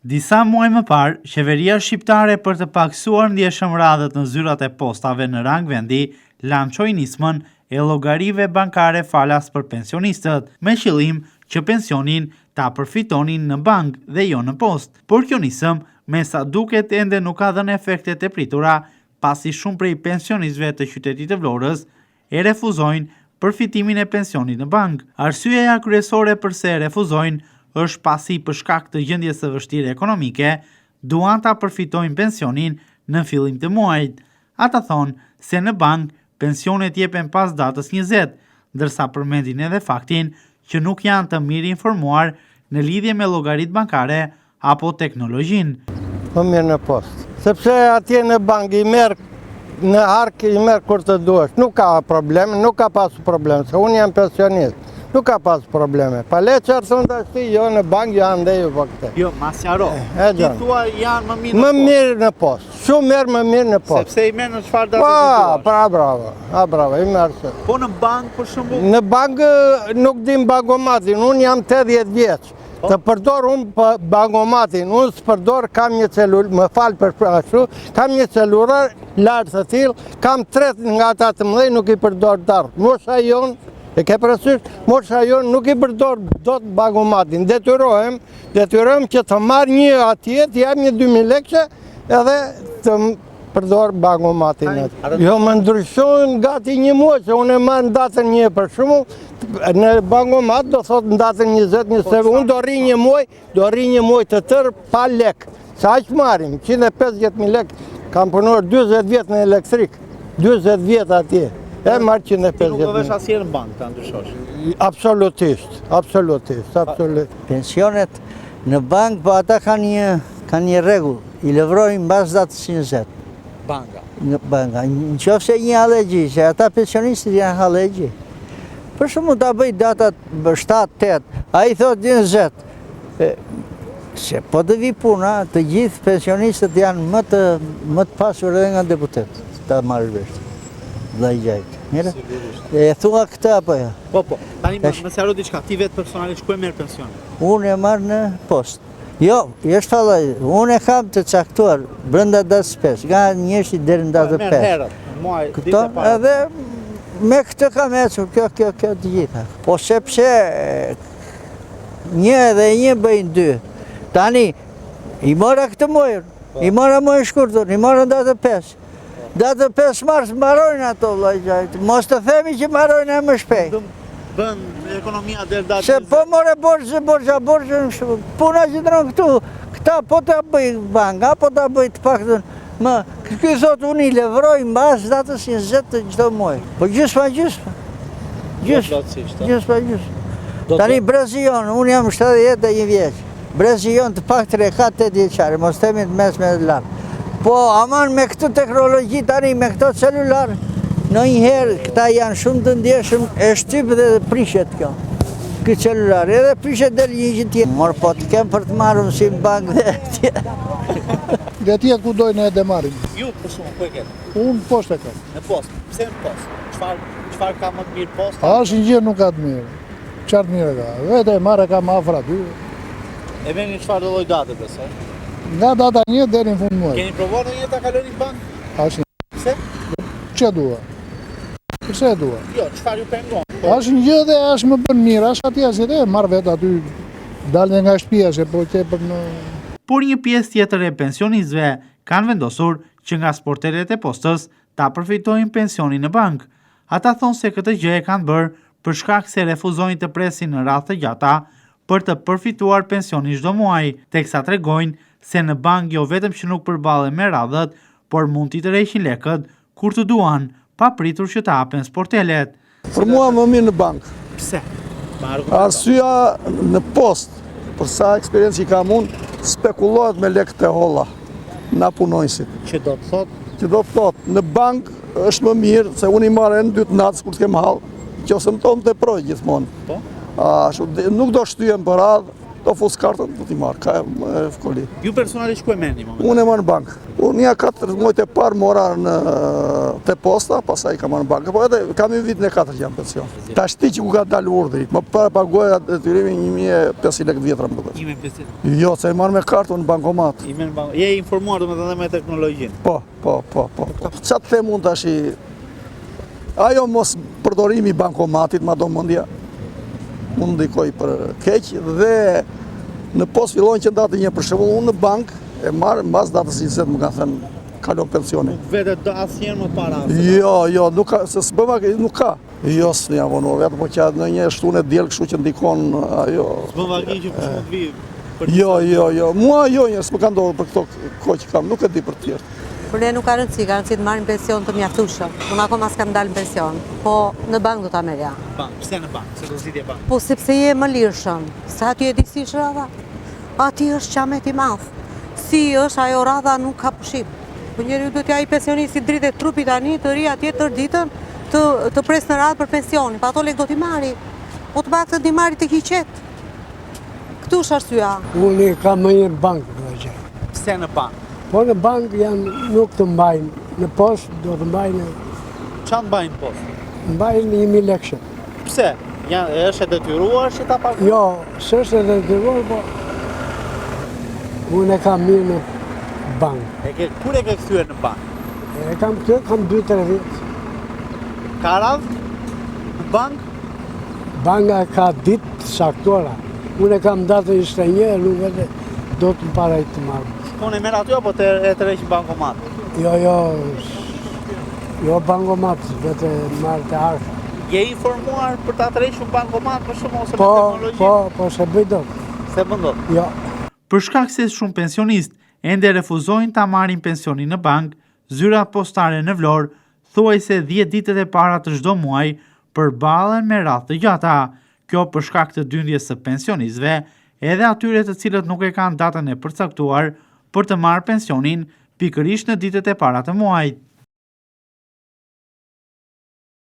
Disa muaj më parë, qeveria shqiptare për të paksuar ndjeshëm radhët në zyrat e postave në rang vendi, lançoi nismën e llogarive bankare falas për pensionistët, me qëllim që pensionin ta përfitonin në bank dhe jo në post. Por kjo nisëm, me sa duket ende nuk ka dhënë efektet e pritura, pasi shumë prej pensionistëve të qytetit të Vlorës e refuzojnë përfitimin e pensionit në bank. Arsyeja kryesore pse refuzojnë është pasi për shkak të gjendjes së vështirë ekonomike, duan ta përfitojnë pensionin në fillim të muajit. Ata thonë se në bank pensionet jepen pas datës 20, ndërsa përmendin edhe faktin që nuk janë të mirë informuar në lidhje me llogaritë bankare apo teknologjinë. Më mirë në post, sepse atje në bank i merr në hark i merr kur të duash. Nuk ka probleme, nuk ka pasur probleme, se unë jam pensionist. Nuk ka pas probleme. Pa le që arësën të ashti, jo në bank, jo andeju po këte. Jo, masjaro. Ti thua janë më mirë në post. Më mirë në post. Shumë merë më mirë në post. Sepse i merë në çfarë datë të duash. Bravo, i merë se. Po në bank, për shembull? Në bank nuk dim bankomatin, unë jam 80 vjeç. Të përdor unë bankomatin, unë së përdor kam një celular, më falë për ashtu, kam një celular lartë të tilë, kam 3 nga ata të mëdhej, nuk i përdor darë. Mosha jonë, e ke parasysh, mosha jonë nuk i përdor dot bankomatin. Detyrojmë që të marr një atje, të jap një 2000 lekë edhe të përdor bankomatin. Jo, më ndryshojnë gati një muaj, që unë e marr në datën 1 për shembull, në bankomat do thot në datën 20, unë do rri një muaj të tërë pa lek. Sa aq marrim? 150.000 lekë. Kam punuar 40 vjet në elektrik. 40 vjet atje. E marrë 150.000. Ti nuk do vesh asnjëherë në bank ta ndryshosh? Absolutisht. Pensionet në bank, po ata kanë një rregull, i levrojnë mbas datës 20. Banka. Nëse një hallegji, që ata pensionistët janë hallegji. Për shembull ta bëj datat 7-8, ai thot 20. Se po të vi puna, të gjithë pensionistët janë më të pasur edhe nga deputetët, ta marrë vesh. Dhe i gjajtë. E thua këtë apo jo? Po. Tani më sqaro diçka, ti vetë personalisht ku e merr pensionin? Unë e marr në post. Jo, është fallaj, unë e kam të caktuar brenda datës 5, nga 1 deri në datën 5. Merr herët, muaj ditë para. Edhe me këtë kam ecur, kjo të gjitha. Po sepse një dhe një bëjnë 2. Tani, i mora këtë muajin, i mora muajin shkurtur, i mora datën 5. Datë 5 mars mbarojnë ato vllajgjajt. Mos të themi që mbarojnë më shpejt. Bën ekonomia deri datë. Se po more borxhe, puna që ndron këtu. Këta po ta bëj banka, po ta bëj të paktën. Ky thot unë i levroj mbas datës 20 të çdo muaj. Po gjysma. Tani Brezion, unë jam 71 vjeç. Brezion të paktën e ka 8 vjeçare, mos themi të mesme të lartë. Po, aman me këtë teknologji tani, me këto celular, në njëherë këta janë shumë të ndjeshëm, e shtyp dhe prishet kjo. Këtë celular, edhe prishet dhe një gjithë tjetë. Morë po të kemë për të marrë si në bank dhe tjetë. Dhe tjetë ku dojnë edhe marim? Ju, për shumë, ku e ketë? Unë post e kam. Në post? Pse në post? Çfarë ka më të mirë post? Asë një gjë nuk ka të mirë. Qartë mirë ka. Vete e marrë ka më afër aty. E veni çfarë do lloj date besoj? Nga data 1 deri në fund muaj. Keni provuar ndonjëherë ta kaloni në bank? Asnjë. Pse? Çe dua? Pse e dua? Jo, çfarë ju pengon? Asnjë gjë dhe as më bën mirë, as atje as edhe marr vet aty dalë nga shtëpia se po tepër në. Por një pjesë tjetër e pensionistëve kanë vendosur që nga sporteret e postës ta përfitojnë pensionin në bank. Ata thonë se këtë gjë e kanë bërë për shkak se refuzojnë të presin në radhë të gjata për të përfituar pensionin çdo muaj, teksa tregojnë se në bank jo vetëm që nuk përballen me radhët, por mund t'i tërheqin lekët kur të duan, pa pritur që të hapen sportelet. Për mua më mirë në bank. Pse? Arsyeja në post, për sa eksperiencë i kam unë, spekulohet me lekët e holla, na punonjësit. Që do të thotë? Që do të thotë, në bank është më mirë, se unë i marrë në 2 natës kur të kem hallë, që ose më tonë të projë gjithmonë. Po? Nuk do shtyjem për radhë, do fus kartën, do t'i marrë, ka e fkoli. Ju personalisht ku e merrni në moment? Unë e marrë në bankë. Unë një 4 muajt e parë mora te posta, pasaj ka marrë në bankë, po edhe kam një vit në 4 jam pension. Ta shti që ku ka dalë urdhri, më para pagoja detyrimi 1500 lekë vjetra më duket. 1500. Jo, se e marrë me kartën në bankomat. Je informuar domethënë me teknologjinë. Po. Qatë the mund tash ajo mos përdorimi i bankomatit, ma do mundja, mund ndikoj për keq dhe në post fillojnë që ndatë një për shembull unë në bank e marr mbas datës 20 më kanë thënë kalon pensionin. Vetë do asnjëherë më para. Jo, nuk ka, se s'bëva, nuk ka. Jo, s'në avonuar vetë, po që në një shtunë e diell kështu që ndikon ajo. S'bëva gjë që për shkak të vi. Jo. Mua s'më ka ndodhur për këto kohë që kam, nuk e di për të tjerë. Për ne nuk ka rëndësi të marrim pension të mjaftueshëm. Unë akoma s'kam dalë në pension, po në bank do ta merja. Bank, pse në bank? Se do zgjidhje bank. Po sepse je më lirshëm. Sa aty e di si është radha? Aty është qamet i madh. Si është ajo radha nuk ka pushim. Po njeriu duhet ja i pensionisti dritë trupit tani të ri atje tër ditën të pres në radhë për pensionin. Pa ato lek do t'i marri. Po të paktën t'i marri të hiqet. Këtu është arsyeja. Unë kam më një bank, do të gjej. Pse në bank? Po në bank janë nuk të mbajnë, në post do të mbajnë, Çan mbajnë post? mbajnë 1000 lekë. Pse? Është e detyruar që ta paguaj? Jo, s'është e detyruar, po unë e kam mirë në bank. Kur e ke kthyer në bank? E kam këtu, kam 2-3 vjet. Ka radhë në bank? Banka ka ditë saktuara. Unë e kam datë 21, nuk vetë do të më parajtë të marrë. Unë e merr aty apo e tërheq në bankomat? Jo bankomat, vetë marrë të arka. Je informuar për ta tërhequr në bankomat për shkak ose me teknologji? Po, se bëj dot. Se bën dot. Jo. Për shkak se shumë pensionistë ende refuzojnë ta marrin pensionin në bank, zyrat postare në Vlorë thuajse 10 ditët e para të çdo muaji përballen me radhë të gjata. Kjo për shkak të dyndjes së pensionistëve, edhe atyre të cilët nuk e kanë datën e përcaktuar për të marrë pensionin pikërisht në ditët e para të muajit.